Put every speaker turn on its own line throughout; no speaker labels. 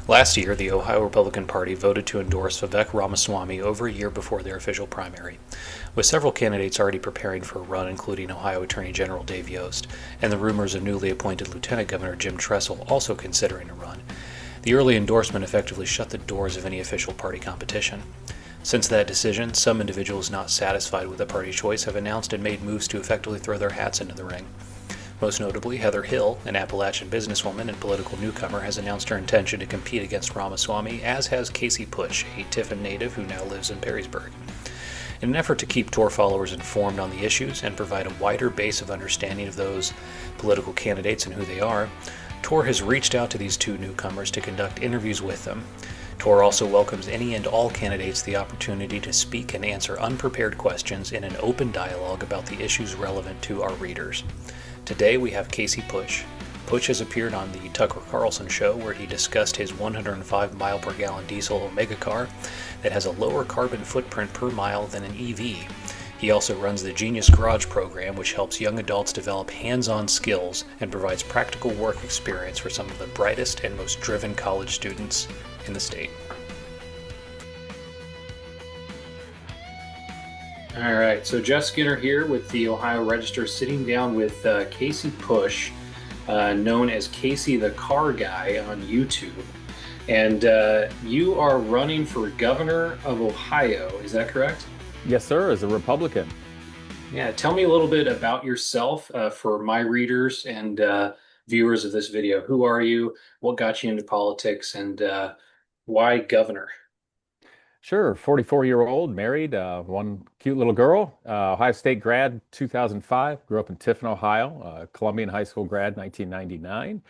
Last year, the Ohio Republican Party voted to endorse Vivek Ramaswamy over a year before their official primary, with several candidates already preparing for a run, including Ohio Attorney General Dave Yost, and the rumors of newly appointed Lieutenant Governor Jim Tressel also considering a run. The early endorsement effectively shut the doors of any official party competition. Since that decision, some individuals not satisfied with the party choice have announced and made moves to effectively throw their hats into the ring. Most notably, Heather Hill, an Appalachian businesswoman and political newcomer, has announced her intention to compete against Ramaswamy, as has Casey Putsch, a Tiffin native who now lives in Perrysburg. In an effort to keep TOR followers informed on the issues and provide a wider base of understanding of those political candidates and who they are, TOR has reached out to these two newcomers to conduct interviews with them. TOR also welcomes any and all candidates the opportunity to speak and answer unprepared questions in an open dialogue about the issues relevant to our readers. Today we have Casey Putsch. Putsch has appeared on the Tucker Carlson show where he discussed his 105 mile per gallon diesel Omega car that has a lower carbon footprint per mile than an EV. He also runs the Genius Garage program, which helps young adults develop hands-on skills and provides practical work experience for some of the brightest and most driven college students in the state. All right, so Jeff Skinner here with the Ohio Register, sitting down with Casey Putsch, known as Casey the Car Guy on YouTube. And you are running for governor of Ohio, is that correct?
Yes, sir, as a Republican.
Yeah, tell me a little bit about yourself for my readers and viewers of this video. Who are you? What got you into politics? And why governor?
Sure, 44-year-old, married, one cute little girl, Ohio State grad 2005, grew up in Tiffin, Ohio, Columbian High School grad 1999.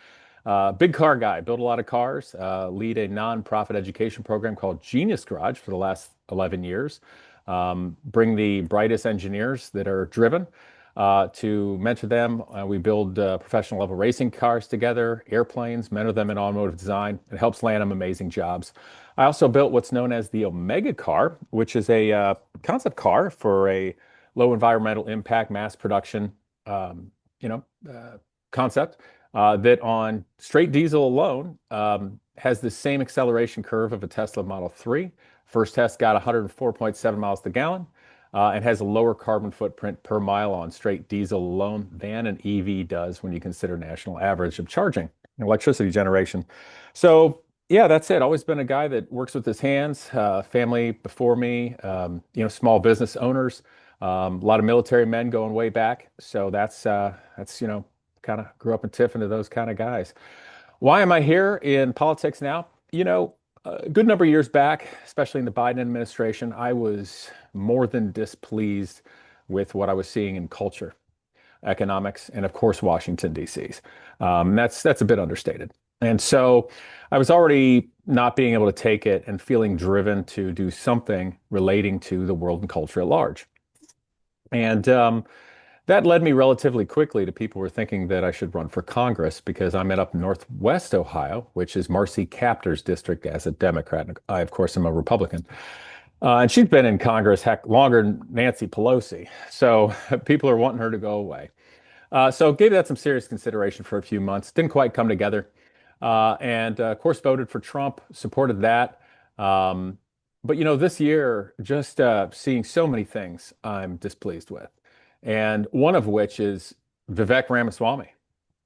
Big car guy, built a lot of cars, lead a nonprofit education program called Genius Garage for the last 11 years. Bring the brightest engineers that are driven to mentor them. We build professional level racing cars together, airplanes, mentor them in automotive design. It helps land them amazing jobs. I also built what's known as the Omega car, which is a concept car for a low environmental impact mass production, um, you know, concept that on straight diesel alone has the same acceleration curve of a Tesla Model 3. First test got 104.7 miles per gallon and has a lower carbon footprint per mile on straight diesel alone than an EV does when you consider national average of charging electricity generation. So yeah, that's it. Always been a guy that works with his hands. Family before me, small business owners, a lot of military men going way back. So that's kind of grew up in Tiffin to those kind of guys. Why am I here in politics now? A good number of years back, especially in the Biden administration, I was more than displeased with what I was seeing in culture, economics, and of course, Washington, D.C.'s. That's a bit understated. And so I was already not being able to take it and feeling driven to do something relating to the world and culture at large. And that led me relatively quickly to people who were thinking that I should run for Congress because I'm in up Northwest Ohio, which is Marcy Kaptur's district as a Democrat. I, of course, am a Republican. And she's been in Congress, heck, longer than Nancy Pelosi. So people are wanting her to go away. So gave that some serious consideration for a few months. Didn't quite come together. And of course, voted for Trump, supported that. But this year, just seeing so many things I'm displeased with. And one of which is Vivek Ramaswamy.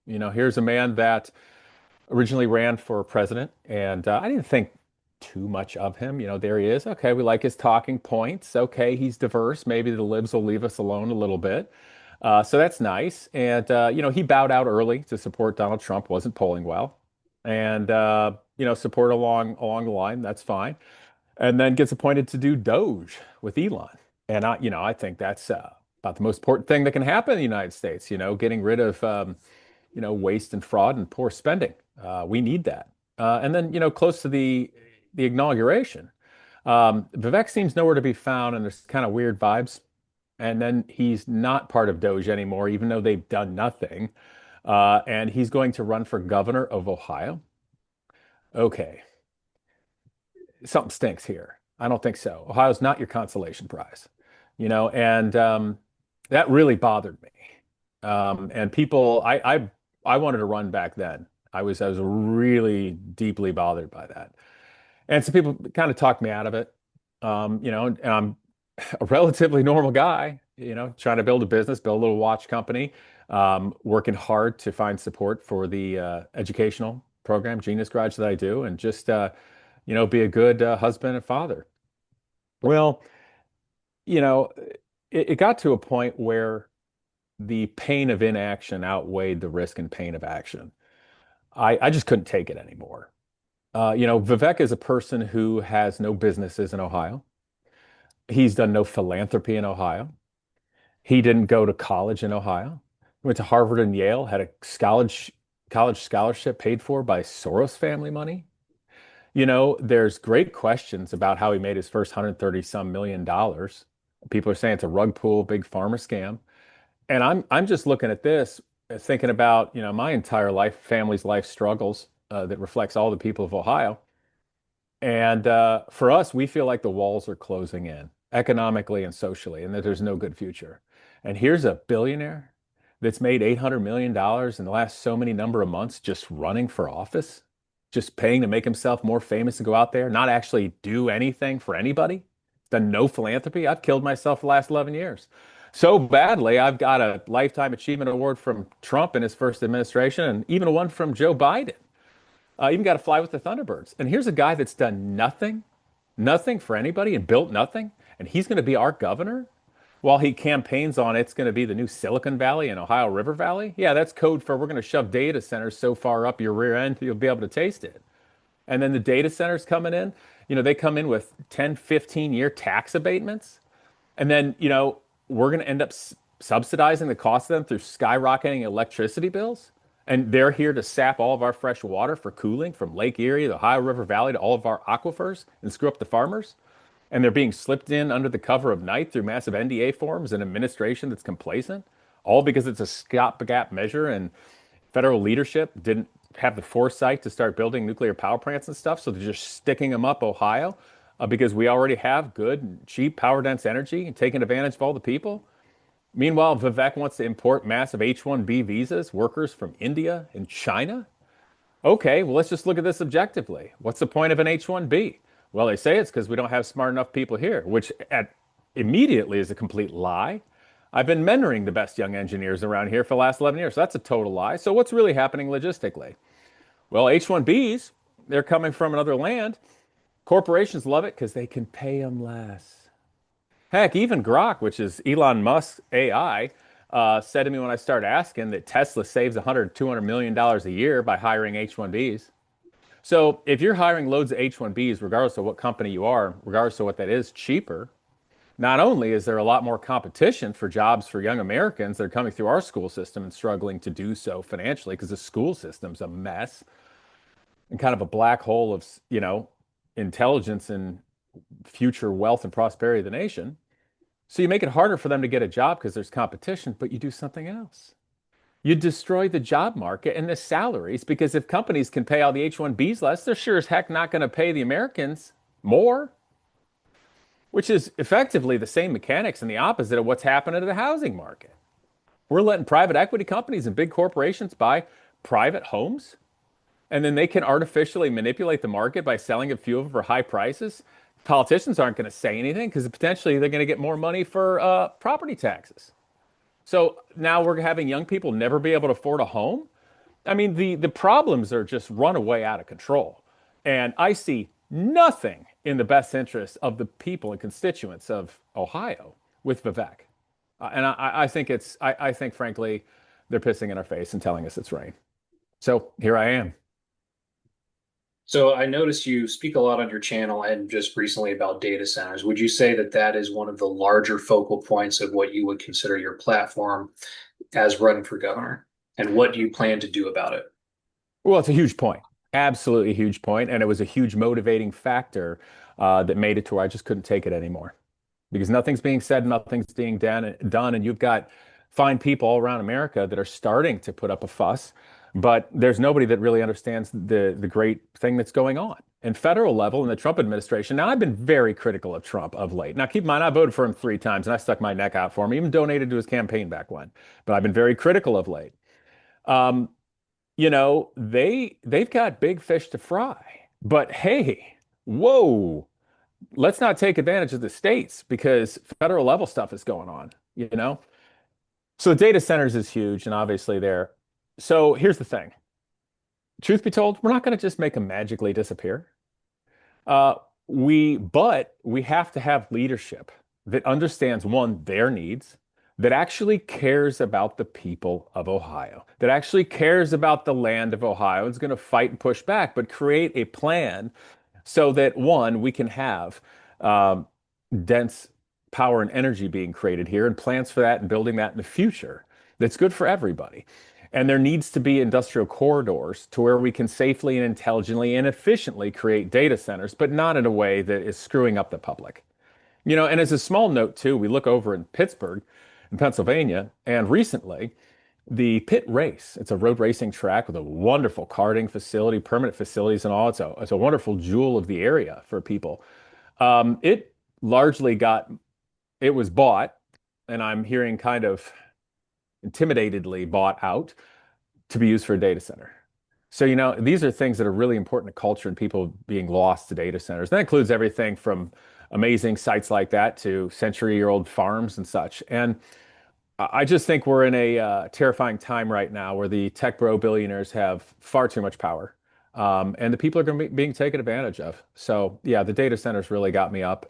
Here's a man that originally ran for president, and I didn't think too much of him. There he is. Okay, we like his talking points. Okay, he's diverse. Maybe the libs will leave us alone a little bit. So that's nice. And he bowed out early to support Donald Trump. Wasn't polling well, and support along the line. That's fine. And then gets appointed to do Doge with Elon. And I think that's about the most important thing that can happen in the United States. Getting rid of waste and fraud and poor spending. We need that. And then close to the inauguration, Vivek seems nowhere to be found, and there's kind of weird vibes. And then he's not part of Doge anymore, even though they've done nothing. And he's going to run for governor of Ohio. Okay, something stinks here. I don't think so. Ohio's not your consolation prize, and that really bothered me. And people, I wanted to run back then. I was really deeply bothered by that. And some people kind of talked me out of it. And I'm a relatively normal guy, trying to build a business, build a little watch company, working hard to find support for the educational program, Genius Garage, that I do, and just, be a good husband and father. Well, you know, it got to a point where the pain of inaction outweighed the risk and pain of action. I just couldn't take it anymore. Vivek is a person who has no businesses in Ohio. He's done no philanthropy in Ohio. He didn't go to college in Ohio. He went to Harvard and Yale, had a college scholarship paid for by Soros family money. There's great questions about how he made his first 130 some million dollars. People are saying it's a rug pull, big pharma scam. And I'm just looking at this, thinking about, my entire life, family's life struggles that reflects all the people of Ohio. And for us, we feel like the walls are closing in economically and socially, and that there's no good future. And here's a billionaire that's made $800 million dollars in the last so many number of months just running for office, just paying to make himself more famous and go out there, not actually do anything for anybody, done no philanthropy. I've killed myself the last 11 years. So badly, I've got a Lifetime Achievement Award from Trump in his first administration, and even one from Joe Biden. Even got to fly with the Thunderbirds. And here's a guy that's done nothing, nothing for anybody and built nothing. And he's going to be our governor while he campaigns on it's going to be the new Silicon Valley and Ohio River Valley. Yeah, that's code for we're going to shove data centers so far up your rear end you'll be able to taste it. And then the data centers coming in, they come in with 10, 15-year tax abatements. And then, we're going to end up subsidizing the cost of them through skyrocketing electricity bills. And they're here to sap all of our fresh water for cooling from Lake Erie, the Ohio River Valley to all of our aquifers and screw up the farmers. And they're being slipped in under the cover of night through massive NDA forms and administration that's complacent, all because it's a stopgap measure and federal leadership didn't have the foresight to start building nuclear power plants and stuff. So they're just sticking them up Ohio because we already have good, and cheap, power dense energy and taking advantage of all the people. Meanwhile, Vivek wants to import massive H-1B visas, workers from India and China. Okay, well, let's just look at this objectively. What's the point of an H-1B? Well, they say it's because we don't have smart enough people here, which immediately is a complete lie. I've been mentoring the best young engineers around here for the last 11 years. So that's a total lie. So what's really happening logistically? Well, H-1Bs, they're coming from another land. Corporations love it because they can pay them less. Heck, even Grok, which is Elon Musk's AI, said to me when I started asking that Tesla saves $100, $200 million a year by hiring H-1Bs. So if you're hiring loads of H-1Bs, regardless of what company you are, regardless of what that is, cheaper, not only is there a lot more competition for jobs for young Americans that are coming through our school system and struggling to do so financially because the school system's a mess and kind of a black hole of, intelligence and future wealth and prosperity of the nation. So you make it harder for them to get a job because there's competition, but you do something else. You destroy the job market and the salaries because if companies can pay all the H-1Bs less, they're sure as heck not going to pay the Americans more, which is effectively the same mechanics and the opposite of what's happening to the housing market. We're letting private equity companies and big corporations buy private homes, and then they can artificially manipulate the market by selling a few of them for high prices. Politicians aren't going to say anything because potentially they're going to get more money for property taxes. So now we're having young people never be able to afford a home. I mean, the problems are just runaway out of control. And I see nothing in the best interest of the people and constituents of Ohio with Vivek. And I think I think, frankly, they're pissing in our face and telling us it's rain. So here I am.
So I noticed you speak a lot on your channel and just recently about data centers. Would you say that that is one of the larger focal points of what you would consider your platform as running for governor? And what do you plan to do about it?
Well, it's a huge point. Absolutely huge point. And it was a huge motivating factor that made it to where I just couldn't take it anymore. Because nothing's being said, nothing's being done, and you've got fine people all around America that are starting to put up a fuss, but there's nobody that really understands the great thing that's going on. And federal level in the Trump administration. Now, I've been very critical of Trump of late. Now, keep in mind, I voted for him 3 times and I stuck my neck out for him, even donated to his campaign back when. But I've been very critical of late. Um, they've got big fish to fry. But hey, whoa, let's not take advantage of the states because federal level stuff is going on. So the data centers is huge and obviously there. So here's the thing. Truth be told, we're not going to just make them magically disappear. Uh, but we have to have leadership that understands one, their needs, that actually cares about the people of Ohio, that actually cares about the land of Ohio, and is going to fight and push back, but create a plan so that one, we can have um, dense power and energy being created here and plans for that and building that in the future that's good for everybody. And there needs to be industrial corridors to where we can safely and intelligently and efficiently create data centers, but not in a way that is screwing up the public. And as a small note too, we look over in Pittsburgh, in Pennsylvania, and recently the pit race, it's a road racing track with a wonderful karting facility, permanent facilities and all. It's a wonderful jewel of the area for people. It largely it was bought, and I'm hearing kind of intimidatedly bought out to be used for a data center. So, these are things that are really important to culture and people being lost to data centers. That includes everything from amazing sites like that to century-year-old farms and such. And I just think we're in a terrifying time right now where the tech bro billionaires have far too much power. And the people are going to be being taken advantage of. So yeah, the data centers really got me up.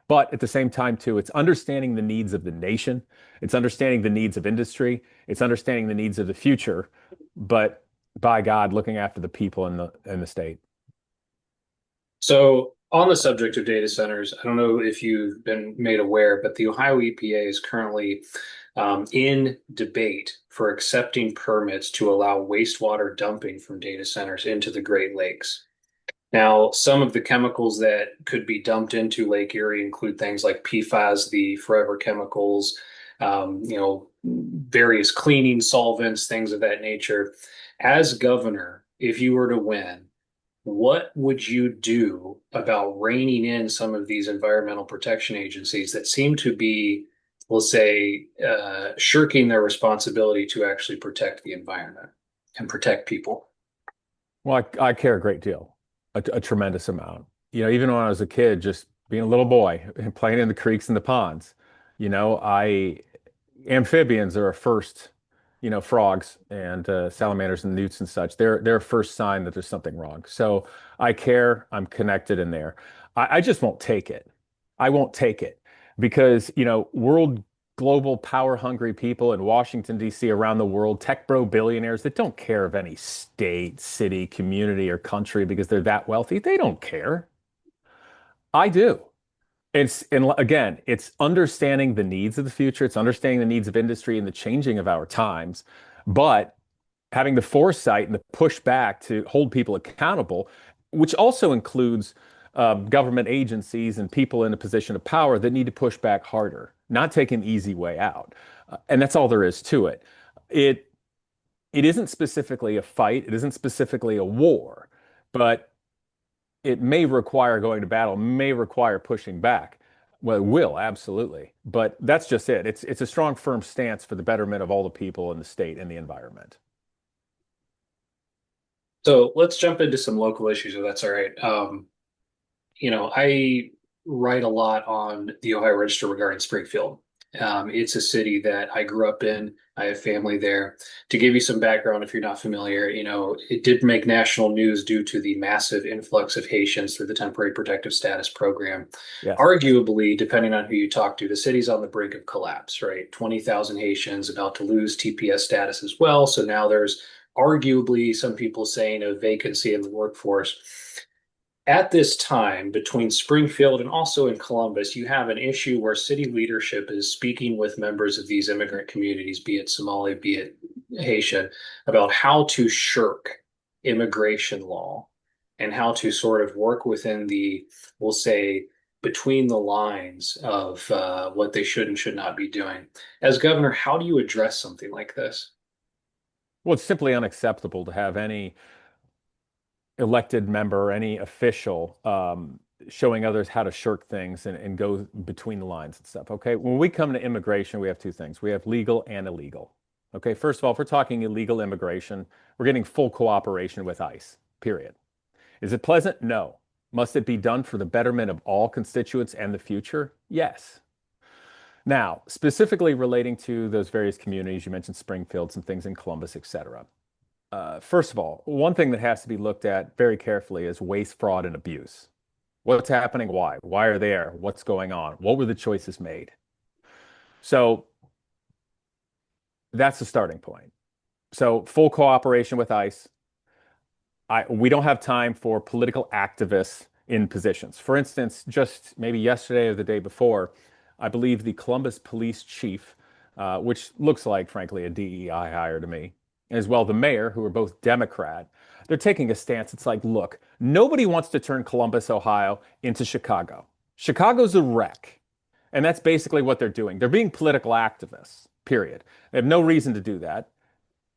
But at the same time too, it's understanding the needs of the nation. It's understanding the needs of industry. It's understanding the needs of the future. But by God, looking after the people in the state.
So, on the subject of data centers, I don't know if you've been made aware, but the Ohio EPA is currently in debate for accepting permits to allow wastewater dumping from data centers into the Great Lakes. Now, some of the chemicals that could be dumped into Lake Erie include things like PFAS, the forever chemicals, various cleaning solvents, things of that nature. As governor, if you were to win, what would you do about reining in some of these environmental protection agencies that seem to be, we'll say, shirking their responsibility to actually protect the environment and protect people?
Well, I care a great deal, a tremendous amount. Even when I was a kid, just being a little boy and playing in the creeks and the ponds, I amphibians are a first, frogs and salamanders and newts and such. They're a first sign that there's something wrong. So I care. I'm connected in there. I just won't take it. I won't take it because, world global power hungry people in Washington, D.C., around the world, tech bro billionaires that don't care of any state, city, community, or country because they're that wealthy. They don't care. I do. And again, it's understanding the needs of the future. It's understanding the needs of industry and the changing of our times, but having the foresight and the pushback to hold people accountable, which also includes government agencies and people in a position of power that need to push back harder, not take an easy way out. And that's all there is to it. It it isn't specifically a fight. It isn't specifically a war, but it may require going to battle, may require pushing back. Well, it will, absolutely. But that's just it. It's a strong, firm stance for the betterment of all the people in the state and the environment.
So let's jump into some local issues, if that's all right. I write a lot on the Ohio Register regarding Springfield. It's a city that I grew up in. I have family there. To give you some background, if you're not familiar, it did make national news due to the massive influx of Haitians through the Temporary Protective Status Program.
Yes.
Arguably, depending on who you talk to, the city's on the brink of collapse, right? 20,000 Haitians about to lose TPS status as well. So now there's arguably some people saying a vacancy in the workforce. At this time, between Springfield and also in Columbus, you have an issue where city leadership is speaking with members of these immigrant communities, be it Somali, be it Haitian, about how to shirk immigration law and how to sort of work within the, we'll say, between the lines of what they should and should not be doing. As governor, how do you address something like this?
Well, it's simply unacceptable to have any elected member, any official, showing others how to shirk things and go between the lines and stuff. Okay. When we come to immigration, we have two things. We have legal and illegal. Okay, first of all, if we're talking illegal immigration, we're getting full cooperation with ICE, period. Is it pleasant? No. Must it be done for the betterment of all constituents and the future? Yes. Now, specifically relating to those various communities, you mentioned Springfield, some things in Columbus, et cetera. First of all, one thing that has to be looked at very carefully is waste, fraud, and abuse. What's happening? Why? Why are they there? What's going on? What were the choices made? So that's the starting point. So full cooperation with ICE. We don't have time for political activists in positions. For instance, just maybe yesterday or the day before, I believe the Columbus police chief, which looks like, frankly, a DEI hire to me, as well the mayor, who are both Democrat, they're taking a stance. It's like, look, nobody wants to turn Columbus, Ohio into Chicago. Chicago's a wreck. And that's basically what they're doing. They're being political activists, period. They have no reason to do that.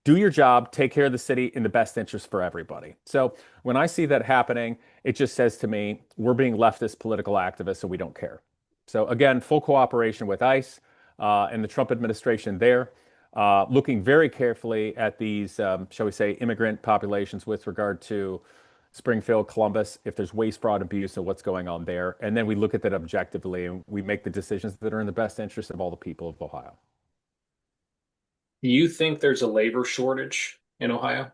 Do your job, take care of the city in the best interest for everybody. So when I see that happening, it just says to me, we're being leftist political activists, so we don't care. So again, full cooperation with ICE and the Trump administration there, looking very carefully at these, shall we say, immigrant populations with regard to Springfield, Columbus, if there's waste, fraud, abuse, and what's going on there. And then we look at that objectively and we make the decisions that are in the best interest of all the people of Ohio.
Do you think there's a labor shortage in Ohio?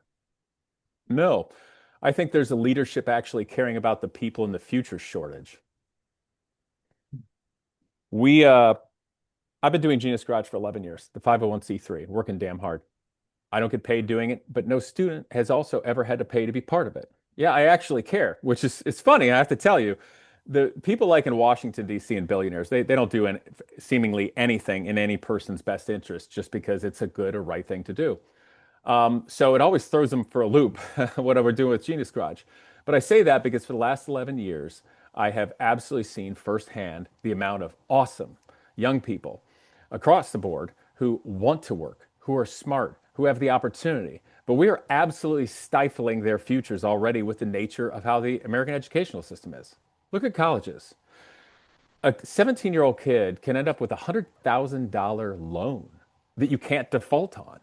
No, I think there's a leadership actually caring about the people in the future shortage. We, I've been doing Genius Garage for 11 years, the 501(c)(3), working damn hard. I don't get paid doing it, but no student has also ever had to pay to be part of it. Yeah, I actually care, which is it's funny. I have to tell you, the people like in Washington, D.C. and billionaires, they don't do seemingly anything in any person's best interest just because it's a good or right thing to do. So it always throws them for a loop, what we're doing with Genius Garage. But I say that because for the last 11 years, I have absolutely seen firsthand the amount of awesome young people across the board who want to work, who are smart, who have the opportunity. But we are absolutely stifling their futures already with the nature of how the American educational system is. Look at colleges. A 17-year-old kid can end up with a $100,000 loan that you can't default on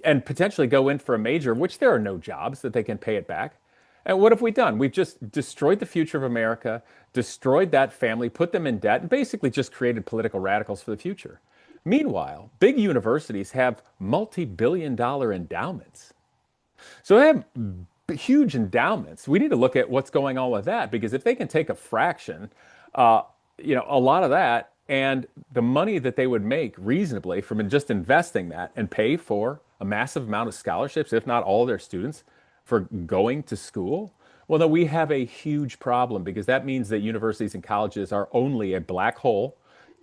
and potentially go in for a major, which there are no jobs that they can pay it back. And what have we done? We've just destroyed the future of America, destroyed that family, put them in debt, and basically just created political radicals for the future. Meanwhile, big universities have multi-billion dollar endowments. So they have huge endowments. We need to look at what's going on with that because if they can take a fraction, uh, a lot of that and the money that they would make reasonably from just investing that and pay for a massive amount of scholarships, if not all of their students, for going to school, well, then we have a huge problem because that means that universities and colleges are only a black hole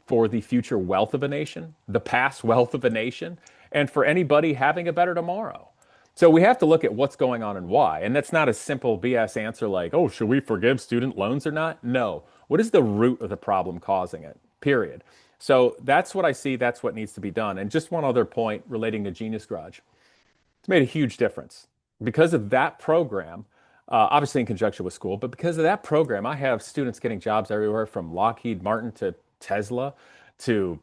for the future wealth of a nation, the past wealth of a nation, and for anybody having a better tomorrow. So we have to look at what's going on and why. And that's not a simple BS answer like, oh, should we forgive student loans or not? No. What is the root of the problem causing it? Period. So that's what I see. That's what needs to be done. And just one other point relating to Genius Garage. It's made a huge difference. Because of that program, obviously in conjunction with school, but because of that program, I have students getting jobs everywhere from Lockheed Martin to Tesla to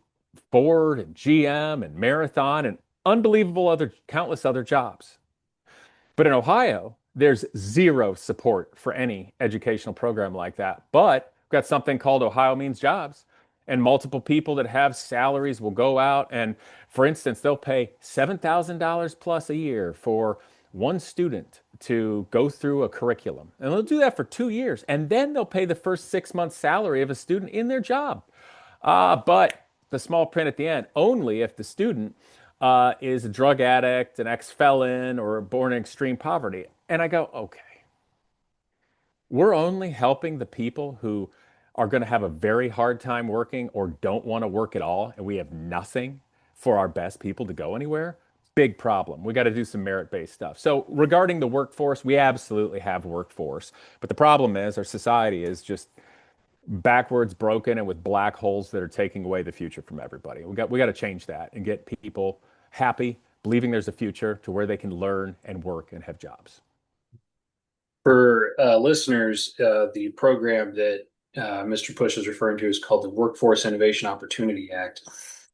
Ford and GM and Marathon and unbelievable other countless other jobs. But in Ohio, there's zero support for any educational program like that. But we've got something called Ohio Means Jobs. And multiple people that have salaries will go out and, for instance, they'll pay $7,000 plus a year for one student to go through a curriculum. And they'll do that for 2 years. And then they'll pay the first 6 months' salary of a student in their job. But the small print at the end, only if the student is a drug addict, an ex-felon, or born in extreme poverty. And I go, okay, we're only helping the people who are going to have a very hard time working or don't want to work at all, and we have nothing for our best people to go anywhere. Big problem. We got to do some merit-based stuff. So regarding the workforce, we absolutely have workforce. But the problem is our society is just backwards, broken, and with black holes that are taking away the future from everybody. We got to change that and get people happy, believing there's a future to where they can learn and work and have jobs.
For listeners, the program that Mr. Putsch is referring to is called the Workforce Innovation Opportunity Act.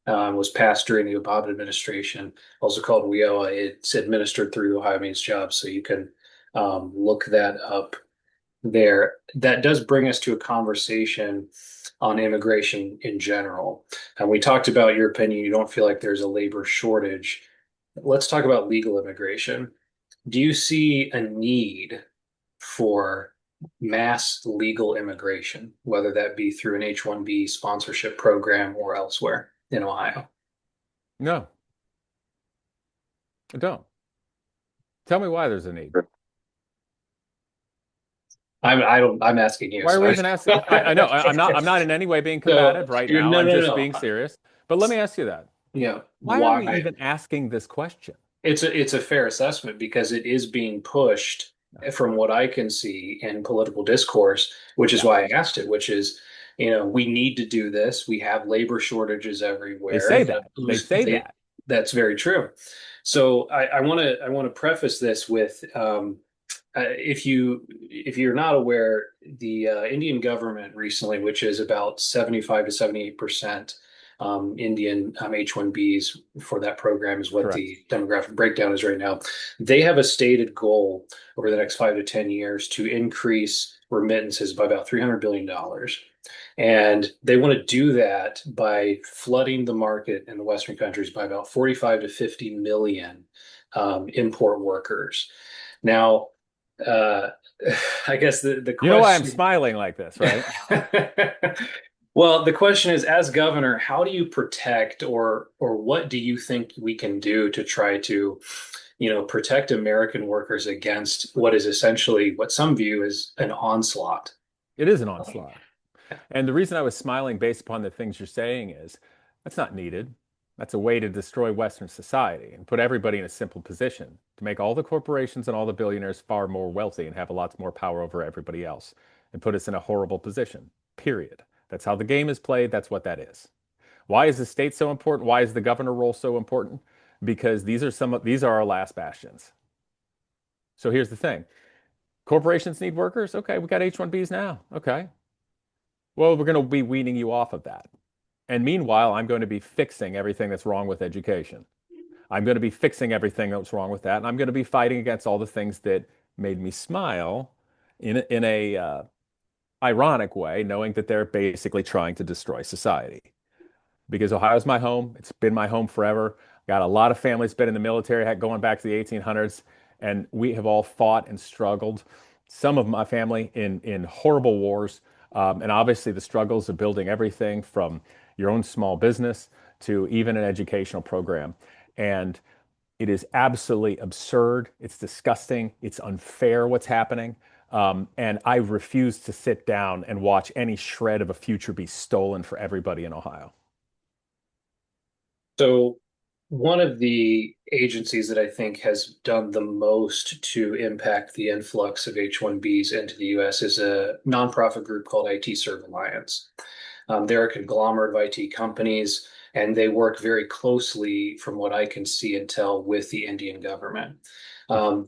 was passed during the Obama administration, also called WIOA. It's administered through Ohio Means Jobs, so you can look that up there. That does bring us to a conversation on immigration in general. And we talked about your opinion. You don't feel like there's a labor shortage. Let's talk about legal immigration. Do you see a need for mass legal immigration, whether that be through an H-1B sponsorship program or elsewhere in Ohio?
No, I don't. Tell me why there's a need.
I'm asking you.
Why are
So
we even asking? I know I'm not in any way being
so
combative right
you're,
now.
no,
I'm
no,
just
no.
being serious. But let me ask you that. Why are we
Why?
even asking this question?
It's a fair assessment because it is being pushed from what I can see in political discourse, which is
Yeah,
why I asked it, which is, we need to do this. We have labor shortages
they
everywhere.
say that. They say that.
That's very true. So I want to preface this with if you're not aware, the Indian government recently, which is about 75 to 78% Indian H-1Bs for that program, is what
Correct.
the demographic breakdown is right now. They have a stated goal over the next 5 to 10 years to increase remittances by about $300 billion. And they want to do that by flooding the market in the Western countries by about 45 to 50 million import workers. Now, uh, I guess the
You know why I'm
question.
smiling like this, right?
Well, the question is, as governor, how do you protect or what do you think we can do to try to, protect American workers against what is essentially what some view as an onslaught?
It is an onslaught. And the reason I was smiling based upon the things you're saying is that's not needed. That's a way to destroy Western society and put everybody in a simple position to make all the corporations and all the billionaires far more wealthy and have a lot more power over everybody else and put us in a horrible position. Period. That's how the game is played. That's what that is. Why is the state so important? Why is the governor role so important? Because these are our last bastions. So here's the thing. Corporations need workers. Okay, we got H-1Bs now. Okay. Well, we're going to be weaning you off of that. And meanwhile, I'm going to be fixing everything that's wrong with education. I'm going to be fixing everything that's wrong with that. And I'm going to be fighting against all the things that made me smile in a ironic way, knowing that they're basically trying to destroy society. Because Ohio's my home. It's been my home forever. Got a lot of families been in the military going back to the 1800s, and we have all fought and struggled. Some of my family in horrible wars, and obviously the struggles of building everything from your own small business to even an educational program. And it is absolutely absurd. It's disgusting. It's unfair what's happening. And I refuse to sit down and watch any shred of a future be stolen for everybody in Ohio.
So one of the agencies that I think has done the most to impact the influx of H-1Bs into the US is a nonprofit group called IT Serve Alliance. They're a conglomerate of IT companies, and they work very closely, from what I can see and tell, with the Indian government.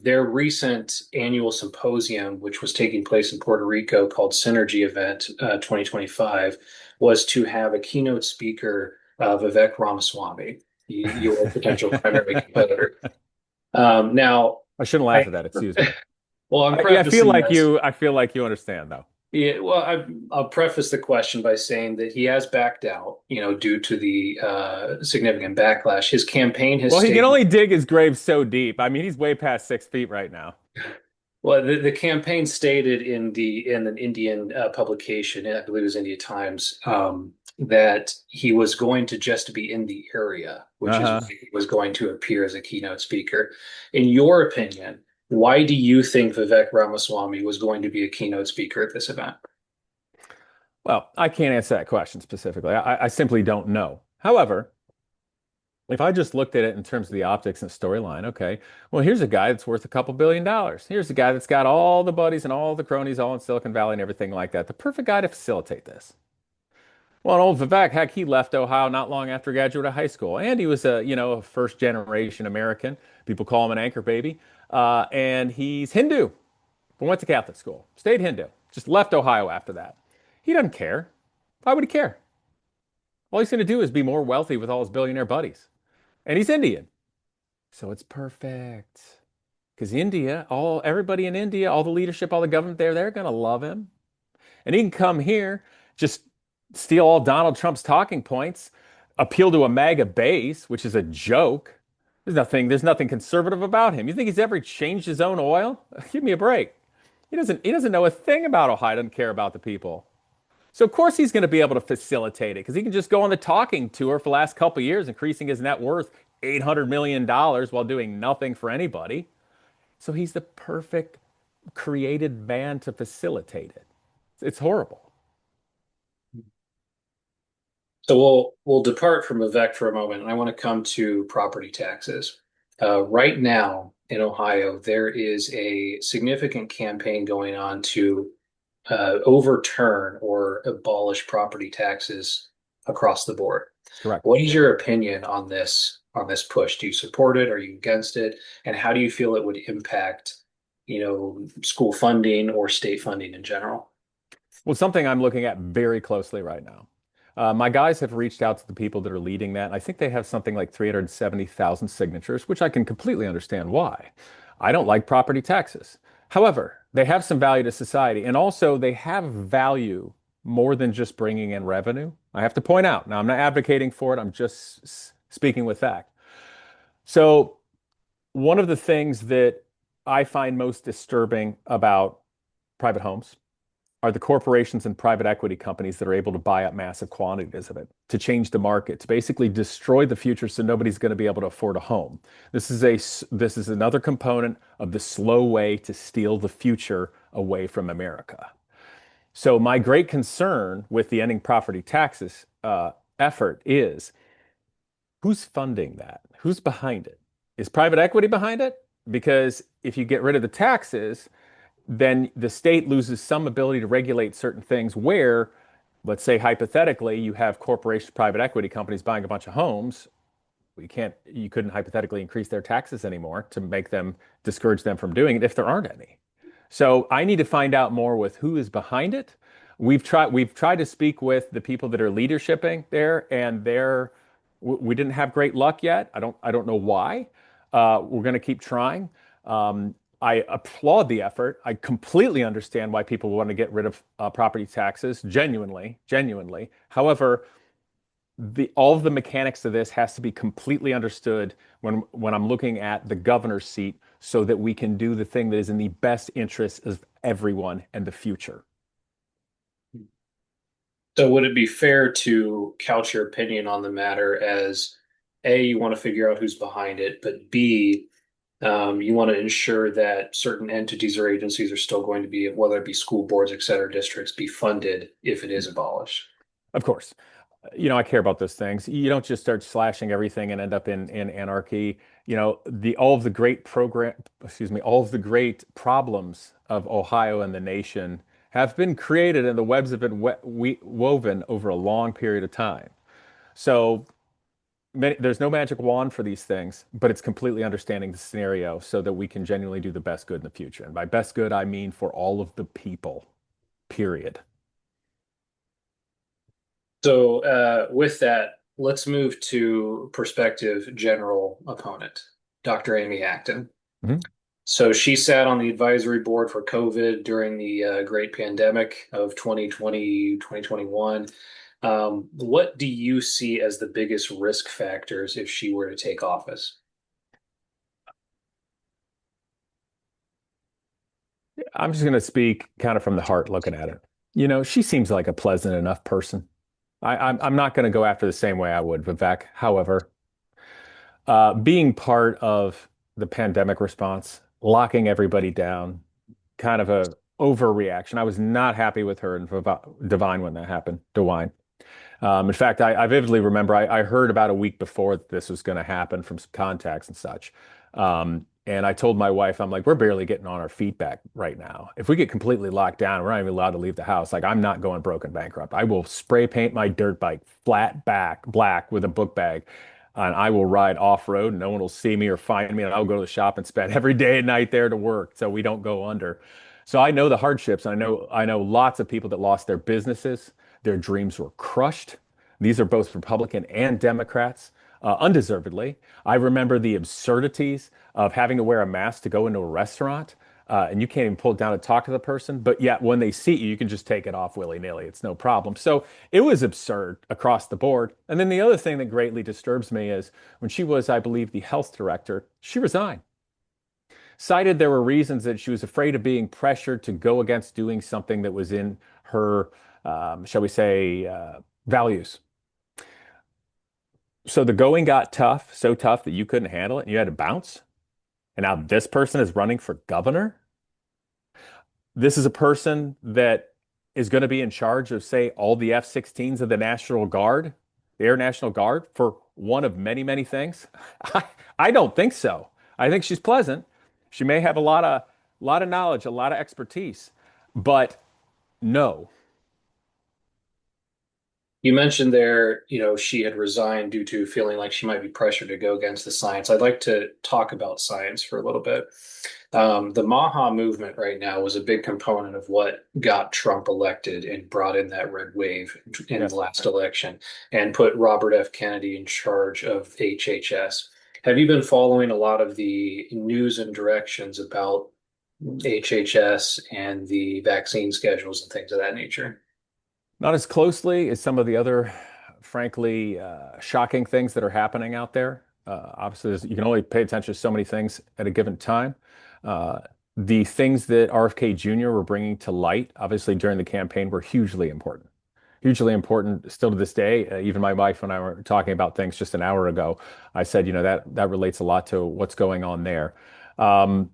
Their recent annual symposium, which was taking place in Puerto Rico called Synergy Event 2025, was to have a keynote speaker, Vivek Ramaswamy, your potential primary competitor. Now,
I shouldn't laugh
I,
at that. Excuse me.
well, I'm
I feel
prefacing
like
this.
you. I feel like you understand, though.
Yeah, well, I'll preface the question by saying that he has backed out, due to the significant backlash. His campaign has
Well, he can
stated,
only dig his grave so deep. I mean, he's way past 6 feet right now.
well, the campaign stated in an Indian publication, I believe it was India Times, that he was going to just be in the area, which is
Uh-huh.
why he was going to appear as a keynote speaker. In your opinion, why do you think Vivek Ramaswamy was going to be a keynote speaker at this event?
Well, I can't answer that question specifically. I simply don't know. However, if I just looked at it in terms of the optics and storyline, okay, well, here's a guy that's worth a couple $1 billion. Here's a guy that's got all the buddies and all the cronies all in Silicon Valley and everything like that. The perfect guy to facilitate this. Well, old Vivek, heck, he left Ohio not long after graduating high school, and he was a first generation American. People call him an anchor baby, and he's Hindu, but went to Catholic school, stayed Hindu, just left Ohio after that. He doesn't care. Why would he care? All he's going to do is be more wealthy with all his billionaire buddies. And he's Indian. So it's perfect. Because India, everybody in India, all the leadership, all the government there, they're going to love him. And he can come here, just steal all Donald Trump's talking points, appeal to a MAGA base, which is a joke. There's nothing conservative about him. You think he's ever changed his own oil? Give me a break. He doesn't know a thing about Ohio, doesn't care about the people. So of course he's going to be able to facilitate it because he can just go on the talking tour for the last couple of years, increasing his net worth $800 million while doing nothing for anybody. So he's the perfect created man to facilitate it. It's horrible.
So we'll depart from Vivek for a moment, and I want to come to property taxes. Right now in Ohio, there is a significant campaign going on to overturn or abolish property taxes across the board.
Correct.
What is your opinion on this push? Do you support it? Are you against it? And how do you feel it would impact, school funding or state funding in general?
Well, something I'm looking at very closely right now. My guys have reached out to the people that are leading that. I think they have something like 370,000 signatures, which I can completely understand why. I don't like property taxes. However, they have some value to society, and also they have value more than just bringing in revenue. I have to point out, now I'm not advocating for it, I'm just speaking with fact. So, one of the things that I find most disturbing about private homes are the corporations and private equity companies that are able to buy up massive quantities of it to change the market, to basically destroy the future so nobody's going to be able to afford a home. This is another component of the slow way to steal the future away from America. So my great concern with the ending property taxes effort is who's funding that? Who's behind it? Is private equity behind it? Because if you get rid of the taxes, then the state loses some ability to regulate certain things where, let's say hypothetically, you have corporations, private equity companies buying a bunch of homes. You couldn't hypothetically increase their taxes anymore to make them discourage them from doing it if there aren't any. So I need to find out more with who is behind it. We've tried to speak with the people that are leadershiping there, and we didn't have great luck yet. I don't know why. We're going to keep trying. I applaud the effort. I completely understand why people want to get rid of property taxes, genuinely, genuinely. However, all of the mechanics of this has to be completely understood when I'm looking at the governor's seat so that we can do the thing that is in the best interest of everyone and the future.
So would it be fair to couch your opinion on the matter as A, you want to figure out who's behind it, but B, you want to ensure that certain entities or agencies are still going to be, whether it be school boards, et cetera, districts, be funded if it is abolished?
Of course, I care about those things. You don't just start slashing everything and end up in anarchy. All of the great problems of Ohio and the nation have been created and the webs have been woven over a long period of time. So there's no magic wand for these things, but it's completely understanding the scenario so that we can genuinely do the best good in the future. And by best good, I mean for all of the people, period.
So with that, let's move to prospective general opponent, Dr. Amy Acton.
Mhm.
So she sat on the advisory board for COVID during the great pandemic of 2020, 2021. What do you see as the biggest risk factors if she were to take office?
I'm just going to speak kind of from the heart looking at it. She seems like a pleasant enough person. I'm not going to go after the same way I would Vivek. However, being part of the pandemic response, locking everybody down, kind of a overreaction. I was not happy with her and Divine when that happened. DeWine. In fact, I vividly remember I heard about a week before this was going to happen from some contacts and such. And I told my wife, I'm like, we're barely getting on our feet back right now. If we get completely locked down, we're not even allowed to leave the house. Like, I'm not going broke and bankrupt. I will spray paint my dirt bike flat back black with a book bag, and I will ride off road. No one will see me or find me, and I'll go to the shop and spend every day and night there to work so we don't go under. So I know the hardships. I know lots of people that lost their businesses. Their dreams were crushed. These are both Republican and Democrats, undeservedly. I remember the absurdities of having to wear a mask to go into a restaurant, and you can't even pull it down to talk to the person. But yet, when they seat you, you can just take it off willy-nilly. It's no problem. So it was absurd across the board. And then the other thing that greatly disturbs me is when she was, I believe, the health director, she resigned. Cited there were reasons that she was afraid of being pressured to go against doing something that was in her, shall we say, values. So the going got tough, so tough that you couldn't handle it and you had to bounce. And now this person is running for governor. This is a person that is going to be in charge of, say, all the F-16s of the National Guard, the Air National Guard, for one of many, many things. I, I don't think so. I think she's pleasant. She may have a lot of knowledge, a lot of expertise, but no.
You mentioned there, she had resigned due to feeling like she might be pressured to go against the science. I'd like to talk about science for a little bit. The Maha movement right now was a big component of what got Trump elected and brought in that red wave in the
Yes.
last election and put Robert F. Kennedy in charge of HHS. Have you been following a lot of the news and directions about HHS and the vaccine schedules and things of that nature?
Not as closely as some of the other, frankly, shocking things that are happening out there. Obviously, you can only pay attention to so many things at a given time. Uh, the things that RFK Jr. were bringing to light, obviously during the campaign, were hugely important. Hugely important still to this day. Even my wife and I were talking about things just an hour ago. I said, that relates a lot to what's going on there. Um,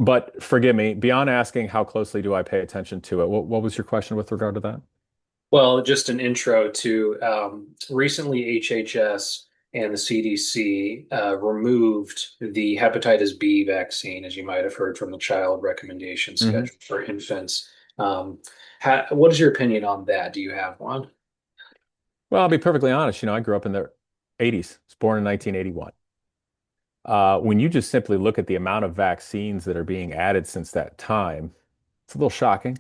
but forgive me, beyond asking how closely do I pay attention to it, what was your question with regard to that?
Well, just an intro to recently HHS and the CDC removed the hepatitis B vaccine, as you might have heard from the child recommendation
Mhm.
schedule for infants. What is your opinion on that? Do you have one?
Well, I'll be perfectly honest. I grew up in the 80s. I was born in 1981. When you just simply look at the amount of vaccines that are being added since that time, it's a little shocking.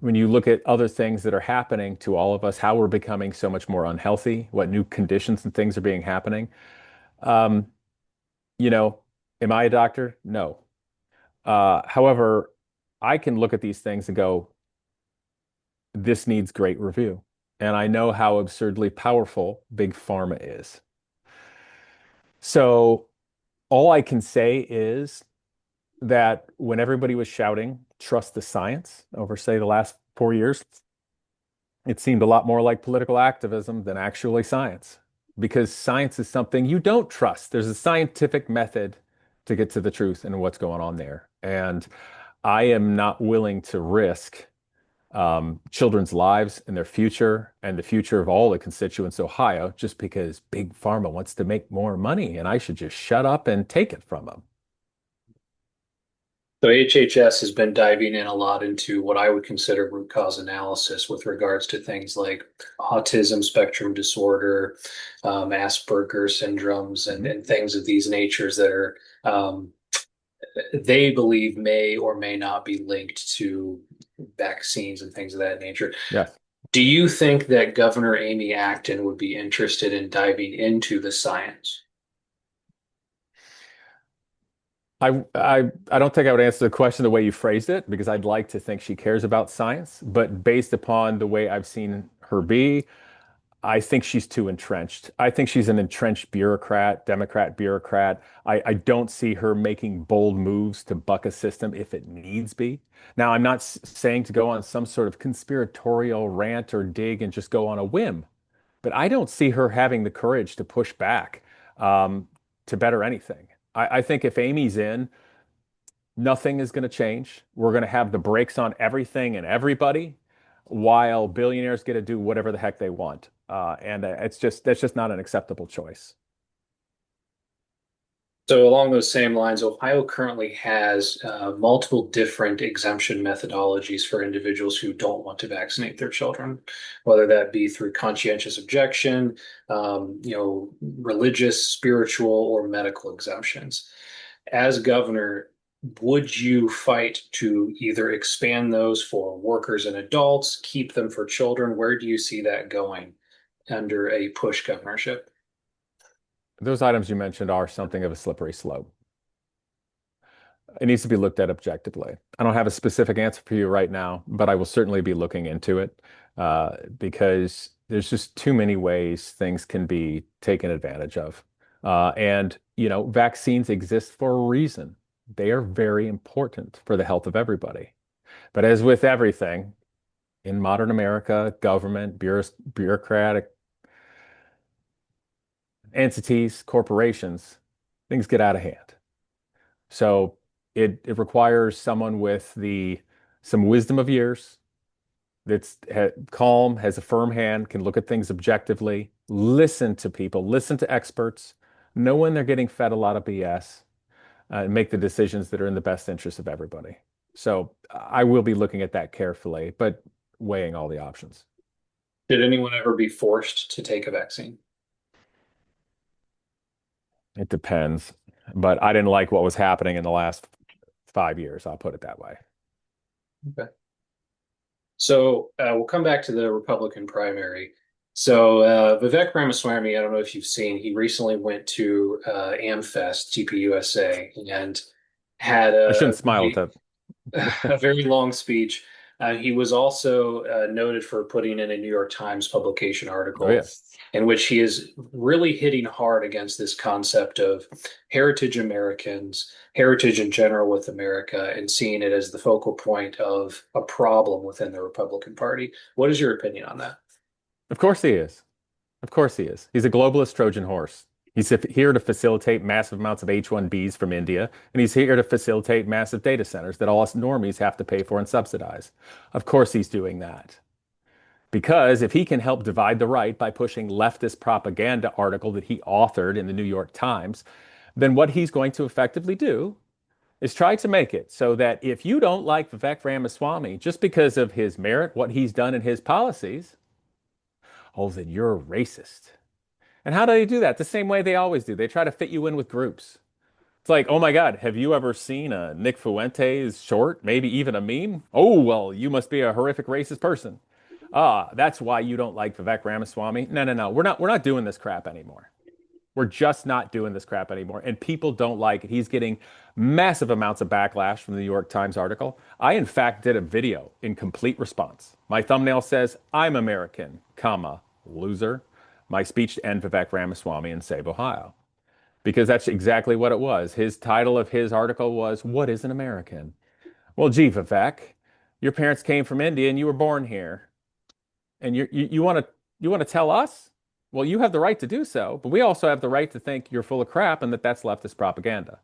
When you look at other things that are happening to all of us, how we're becoming so much more unhealthy, what new conditions and things are being happening. Um, you know, am I a doctor? No. However, I can look at these things and go, this needs great review. And I know how absurdly powerful big pharma is. So all I can say is that when everybody was shouting, trust the science over, say, the last 4 years, it seemed a lot more like political activism than actually science. Because science is something you don't trust. There's a scientific method to get to the truth and what's going on there. And I am not willing to risk children's lives and their future and the future of all the constituents of Ohio just because big pharma wants to make more money and I should just shut up and take it from them.
So HHS has been diving in a lot into what I would consider root cause analysis with regards to things like autism spectrum disorder, Asperger's syndromes, and,
Mhm.
and things of these natures that are um, they believe may or may not be linked to vaccines and things of that nature.
Yes.
Do you think that Governor Amy Acton would be interested in diving into the science?
I don't think I would answer the question the way you phrased it because I'd like to think she cares about science, but based upon the way I've seen her be, I think she's too entrenched. I think she's an entrenched bureaucrat, Democrat bureaucrat. I don't see her making bold moves to buck a system if it needs be. Now, I'm not saying to go on some sort of conspiratorial rant or dig and just go on a whim, but I don't see her having the courage to push back um, to better anything. I think if Amy's in, nothing is going to change. We're going to have the brakes on everything and everybody, while billionaires get to do whatever the heck they want. And that's just not an acceptable choice.
So along those same lines, Ohio currently has multiple different exemption methodologies for individuals who don't want to vaccinate their children, whether that be through conscientious objection, religious, spiritual, or medical exemptions. As governor, would you fight to either expand those for workers and adults, keep them for children? Where do you see that going? under a Putsch governorship?
Those items you mentioned are something of a slippery slope. It needs to be looked at objectively. I don't have a specific answer for you right now, but I will certainly be looking into it because there's just too many ways things can be taken advantage of. Vaccines exist for a reason. They are very important for the health of everybody. But as with everything in modern America, government, bureaucratic entities, corporations, things get out of hand. So it requires someone with the some wisdom of years that's calm, has a firm hand, can look at things objectively, listen to people, listen to experts, know when they're getting fed a lot of BS, and make the decisions that are in the best interest of everybody. So I will be looking at that carefully, but weighing all the options.
Did anyone ever be forced to take a vaccine?
It depends, but I didn't like what was happening in the last 5 years. I'll put it that way.
Okay. So we'll come back to the Republican primary. So Vivek Ramaswamy, I don't know if you've seen, he recently went to AmFest, TPUSA, and had
I shouldn't smile at that.
a very long speech. He was also noted for putting in a New York Times publication
Oh
article
yeah.
in which he is really hitting hard against this concept of heritage Americans, heritage in general with America, and seeing it as the focal point of a problem within the Republican Party. What is your opinion on that?
Of course he is. Of course he is. He's a globalist Trojan horse. He's here to facilitate massive amounts of H-1Bs from India, and he's here to facilitate massive data centers that all us normies have to pay for and subsidize. Of course he's doing that. Because if he can help divide the right by pushing leftist propaganda article that he authored in the New York Times, then what he's going to effectively do is try to make it so that if you don't like Vivek Ramaswamy just because of his merit, what he's done in his policies, oh, then you're a racist. And how do they do that? The same way they always do. They try to fit you in with groups. It's like, oh my God, have you ever seen a Nick Fuentes short, maybe even a meme? Oh, well, you must be a horrific racist person. Ah, that's why you don't like Vivek Ramaswamy. No, no, no. We're not doing this crap anymore. We're just not doing this crap anymore. And people don't like it. He's getting massive amounts of backlash from the New York Times article. I, in fact, did a video in complete response. My thumbnail says, I'm American, comma, loser. My speech to end Vivek Ramaswamy and save Ohio. Because that's exactly what it was. His title of his article was, What is an American? Well, gee, Vivek, your parents came from India and you were born here. And you want to tell us? Well, you have the right to do so, but we also have the right to think you're full of crap and that that's leftist propaganda.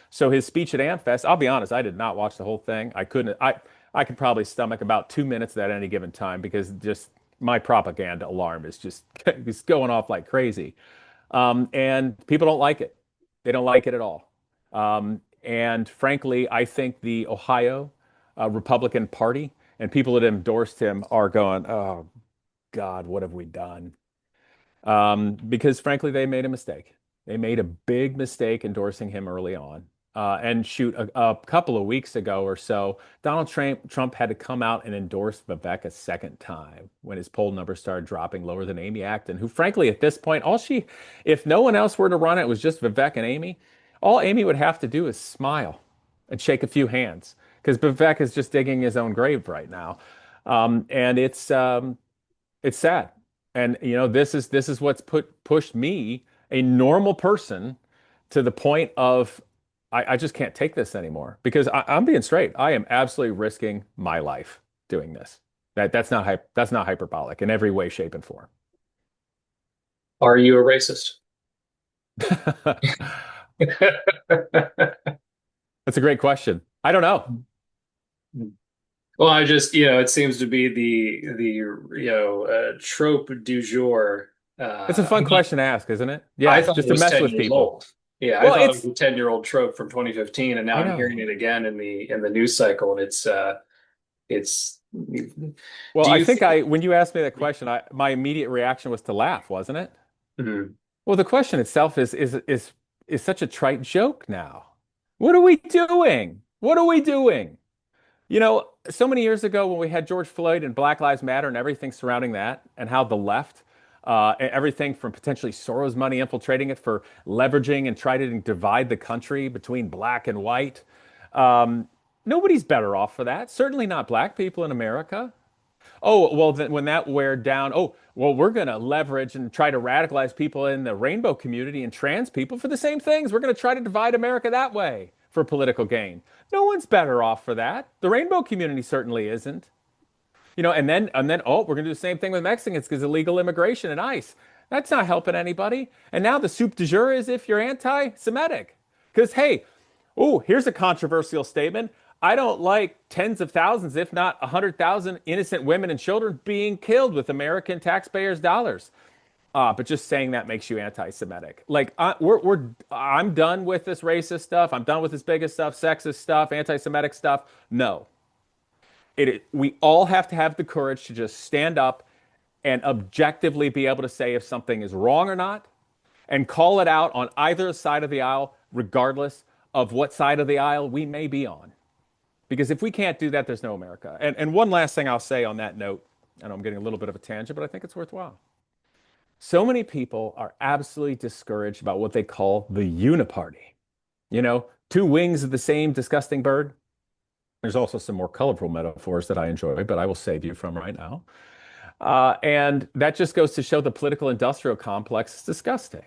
So his speech at AmFest, I'll be honest, I did not watch the whole thing. I couldn't. I could probably stomach about 2 minutes at any given time because just my propaganda alarm is just it's going off like crazy. And people don't like it. They don't like it at all. And frankly, I think the Ohio Republican Party and people that endorsed him are going, oh God, what have we done? Because frankly, they made a mistake. They made a big mistake endorsing him early on. And shoot, a couple of weeks ago or so, Donald Trump had to come out and endorse Vivek a second time when his poll numbers started dropping lower than Amy Acton, who frankly, at this point, if no one else were to run it, it was just Vivek and Amy, all Amy would have to do is smile and shake a few hands because Vivek is just digging his own grave right now. And it's sad. And this is what's pushed me, a normal person, to the point of I just can't take this anymore because I'm being straight. I am absolutely risking my life doing this. That's not hyperbolic in every way, shape, and form.
Are you a racist?
That's a great question. I don't know.
Well, I just, it seems to be the trope du jour.
It's a fun question to ask, isn't it?
I
Yeah,
thought it
just to
was
mess
10
with
years
people.
old. Yeah, I
Well,
thought it was
it's
a 10-year-old trope from 2015, and now
I
I'm hearing
know.
it again in the news cycle, and it's
Well,
do
I
you
think
think
when you asked me that question, my immediate reaction was to laugh, wasn't it?
Mhm.
Well, the question itself is such a trite joke now. What are we doing? What are we doing? So many years ago when we had George Floyd and Black Lives Matter and everything surrounding that, and how the left Everything from potentially Soros money infiltrating it for leveraging and trying to divide the country between black and white. Um, Nobody's better off for that. Certainly not black people in America. Oh, well, then when that wear down, oh, well, we're going to leverage and try to radicalize people in the rainbow community and trans people for the same things. We're going to try to divide America that way for political gain. No one's better off for that. The rainbow community certainly isn't. And then oh, we're going to do the same thing with Mexicans because illegal immigration and ICE. That's not helping anybody. And now the soup du jour is if you're anti-Semitic. Because hey, oh, here's a controversial statement. I don't like tens of thousands, if not 100,000 innocent women and children being killed with American taxpayers' dollars. But just saying that makes you anti-Semitic. Like I'm done with this racist stuff. I'm done with this biggest stuff, sexist stuff, anti-Semitic stuff. No, we all have to have the courage to just stand up and objectively be able to say if something is wrong or not, and call it out on either side of the aisle, regardless of what side of the aisle we may be on. Because if we can't do that, there's no America. And one last thing I'll say on that note, and I'm getting a little bit of a tangent, but I think it's worthwhile. So many people are absolutely discouraged about what they call the uniparty. Two wings of the same disgusting bird. There's also some more colorful metaphors that I enjoy, but I will save you from right now. And that just goes to show the political industrial complex is disgusting.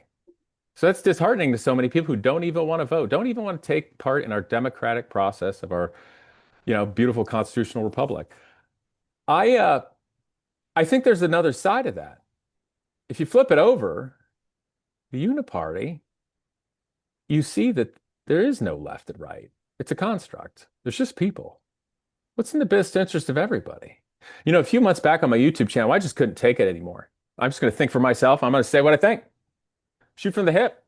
So that's disheartening to so many people who don't even want to vote, don't even want to take part in our democratic process of our, beautiful constitutional republic. I uh, I think there's another side of that. If you flip it over, the uniparty, you see that there is no left and right. It's a construct. There's just people. What's in the best interest of everybody? A few months back on my YouTube channel, I just couldn't take it anymore. I'm just going to think for myself. I'm going to say what I think. Shoot from the hip.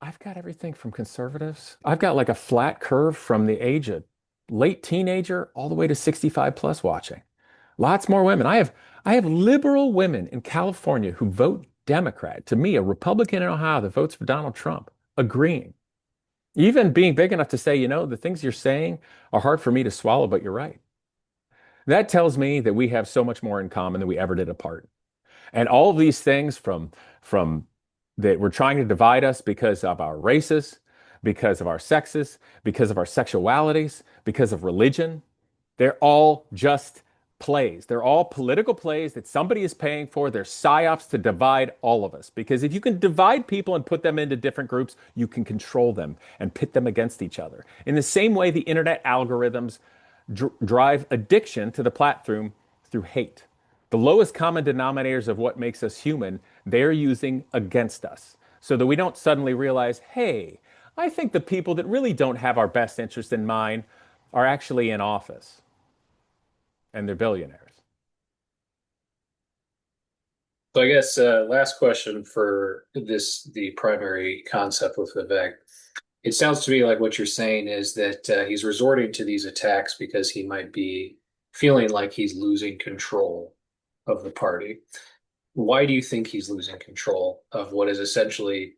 I've got everything from conservatives. I've got like a flat curve from the age of late teenager all the way to 65 plus watching. Lots more women. I have liberal women in California who vote Democrat. To me, a Republican in Ohio that votes for Donald Trump, agreeing. Even being big enough to say, the things you're saying are hard for me to swallow, but you're right. That tells me that we have so much more in common than we ever did apart. And all of these things from that we're trying to divide us because of our races, because of our sexes, because of our sexualities, because of religion, they're all just plays. They're all political plays that somebody is paying for. They're psyops to divide all of us. Because if you can divide people and put them into different groups, you can control them and pit them against each other. In the same way, the internet algorithms drive addiction to the platform through hate. The lowest common denominators of what makes us human, they're using against us. So that we don't suddenly realize, hey, I think the people that really don't have our best interest in mind are actually in office and they're billionaires.
So I guess last question for the primary concept with Vivek. It sounds to me like what you're saying is that he's resorting to these attacks because he might be feeling like he's losing control of the party. Why do you think he's losing control of what is essentially,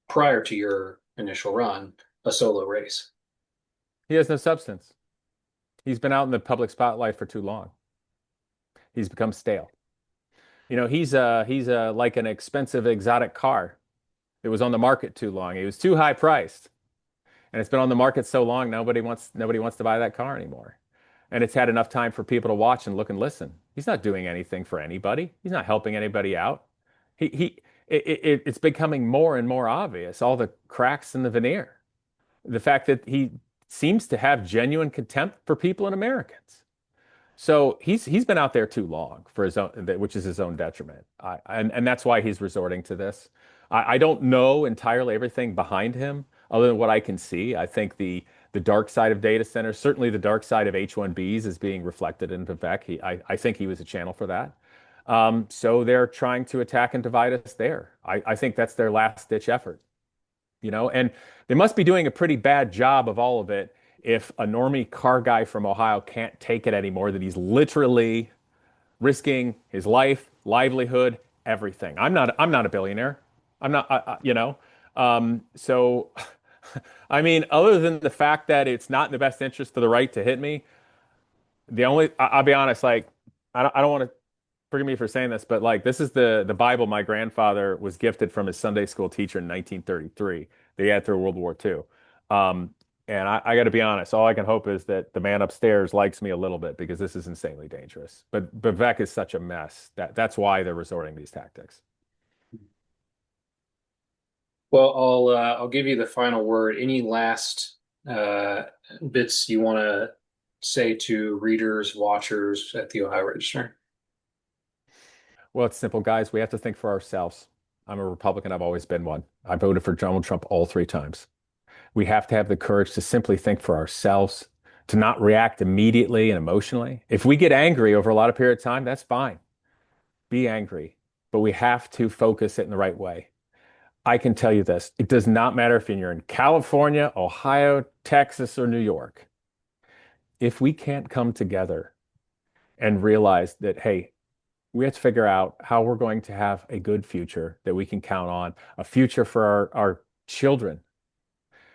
prior to your initial run, a solo race?
He has no substance. He's been out in the public spotlight for too long. He's become stale. He's like an expensive exotic car. It was on the market too long. It was too high priced. And it's been on the market so long, nobody wants to buy that car anymore. And it's had enough time for people to watch and look and listen. He's not doing anything for anybody. He's not helping anybody out. It's becoming more and more obvious, all the cracks in the veneer. The fact that he seems to have genuine contempt for people and Americans. So he's been out there too long for his own, which is his own detriment. And that's why he's resorting to this. I don't know entirely everything behind him, other than what I can see. I think the dark side of data centers, certainly the dark side of H-1Bs, is being reflected in Vivek. I think he was a channel for that. So they're trying to attack and divide us there. I think that's their last ditch effort. And they must be doing a pretty bad job of all of it if a normie car guy from Ohio can't take it anymore, that he's literally risking his life, livelihood, everything. I'm not a billionaire. I'm not, so, I mean, other than the fact that it's not in the best interest of the right to hit me, I'll be honest, like, I don't want to forgive me for saying this, but like this is the Bible my grandfather was gifted from his Sunday school teacher in 1933. They had through World War II. Um, and I got to be honest, all I can hope is that the man upstairs likes me a little bit because this is insanely dangerous. But Vivek is such a mess that's why they're resorting to these tactics.
Well, I'll give you the final word. Any last uh, bits you want to say to readers, watchers at the Ohio Register?
Well, it's simple, guys. We have to think for ourselves. I'm a Republican. I've always been one. I voted for Donald Trump all three times. We have to have the courage to simply think for ourselves, to not react immediately and emotionally. If we get angry over a lot of period of time, that's fine. Be angry, but we have to focus it in the right way. I can tell you this, it does not matter if you're in California, Ohio, Texas, or New York. If we can't come together and realize that, hey, we have to figure out how we're going to have a good future that we can count on, a future for our children,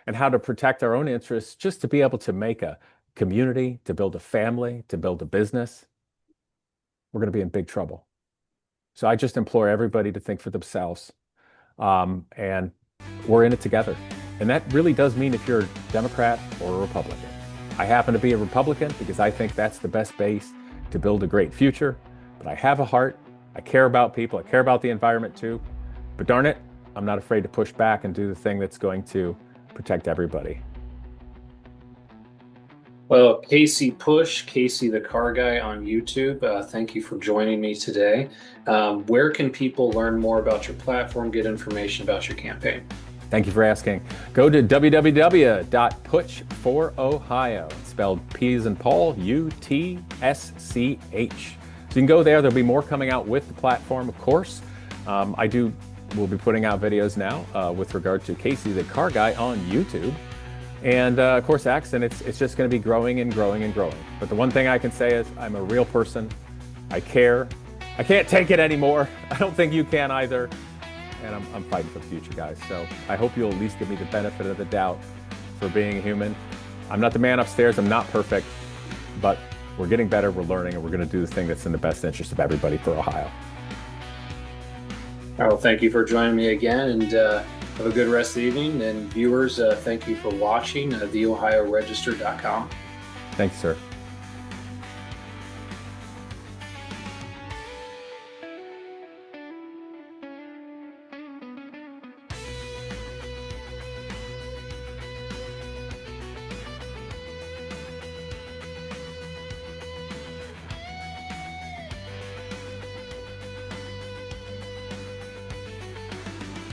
and how to protect our own interests just to be able to make a community, to build a family, to build a business, we're going to be in big trouble. So I just implore everybody to think for themselves. And we're in it together. And that really does mean if you're a Democrat or a Republican. I happen to be a Republican because I think that's the best base to build a great future. But I have a heart. I care about people. I care about the environment too. But darn it, I'm not afraid to push back and do the thing that's going to protect everybody.
Well, Casey Putsch, Casey the car guy on YouTube, thank you for joining me today. Where can people learn more about your platform, get information about your campaign?
Thank you for asking. Go to www.putsch4ohio, spelled P as in Paul, UTSCH. So you can go there. There'll be more coming out with the platform, of course. We'll be putting out videos now with regard to Casey the car guy on YouTube. And of course, Axon, it's just going to be growing and growing and growing. But the one thing I can say is I'm a real person. I care. I can't take it anymore. I don't think you can either. And I'm fighting for the future, guys. So I hope you'll at least give me the benefit of the doubt for being a human. I'm not the man upstairs. I'm not perfect. But we're getting better. We're learning. And we're going to do the thing that's in the best interest of everybody for Ohio.
Well, thank you for joining me again. And have a good rest of the evening. And viewers, thank you for watching theohioregister.com.
Thank you, sir.